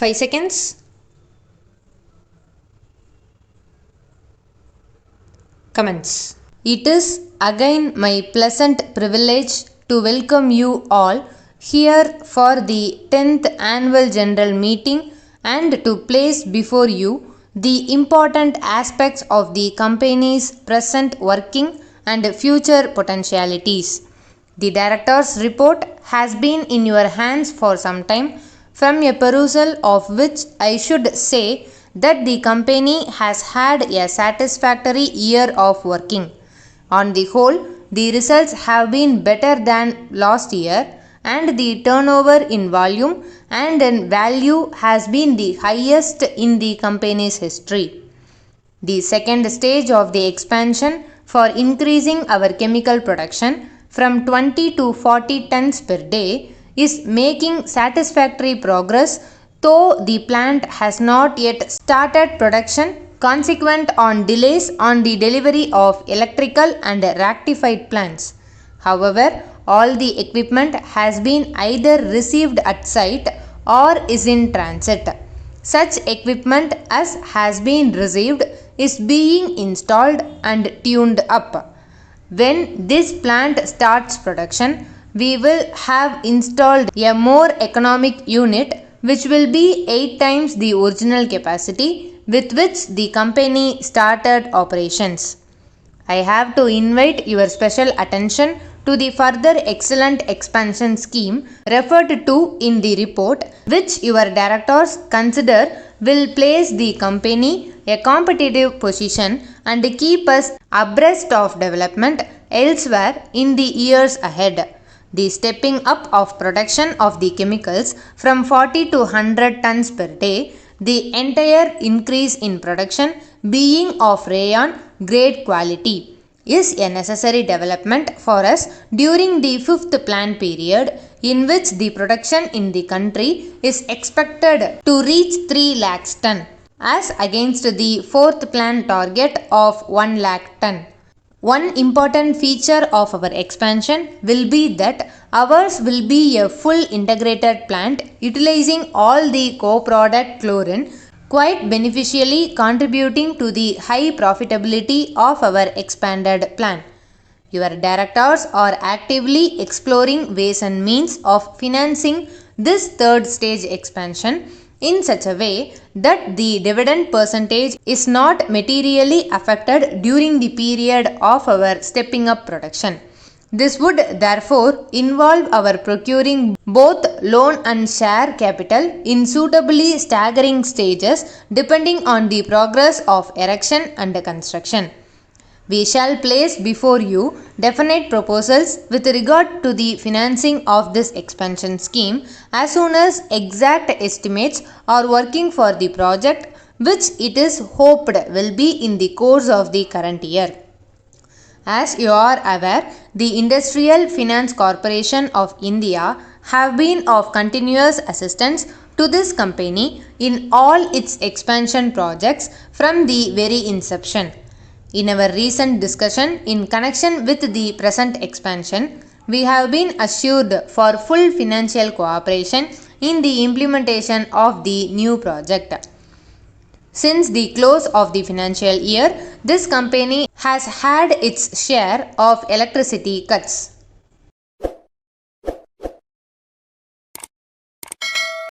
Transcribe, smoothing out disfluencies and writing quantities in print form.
5 seconds. Comments. It is again my pleasant privilege to welcome you all here for the 10th annual general meeting and to place before you the important aspects of the company's present working and future potentialities. The director's report has been in your hands for some time, from a perusal of which I should say that the company has had a satisfactory year of working. On the whole, the results have been better than last year, and the turnover in volume and in value has been the highest in the company's history. The second stage of the expansion for increasing our chemical production from 20 to 40 tons per day is making satisfactory progress, though the plant has not yet started production consequent on delays on the delivery of electrical and rectified plants. However, all the equipment has been either received at site or is in transit. Such equipment as has been received is being installed and tuned up. When this plant starts production, we will have installed a more economic unit which will be 8 times the original capacity with which the company started operations. I have to invite your special attention to the further excellent expansion scheme referred to in the report, which your directors consider will place the company a competitive position and keep us abreast of development elsewhere in the years ahead. The stepping up of production of the chemicals from 40 to 100 tons per day, the entire increase in production being of rayon grade quality, is a necessary development for us during the fifth plan period, in which the production in the country is expected to reach 3 lakhs ton as against the fourth plan target of 1 lakh ton. One important feature of our expansion will be that ours will be a full integrated plant utilizing all the co-product chlorine, quite beneficially contributing to the high profitability of our expanded plant. Your directors are actively exploring ways and means of financing this third stage expansion in such a way that the dividend percentage is not materially affected during the period of our stepping up production. This would therefore involve our procuring both loan and share capital in suitably staggering stages depending on the progress of erection and construction. We shall place before you definite proposals with regard to the financing of this expansion scheme as soon as exact estimates are working for the project, which it is hoped will be in the course of the current year. As you are aware, the Industrial Finance Corporation of India have been of continuous assistance to this company in all its expansion projects from the very inception. In our recent discussion in connection with the present expansion, we have been assured for full financial cooperation in the implementation of the new project. Since the close of the financial year, this company has had its share of electricity cuts.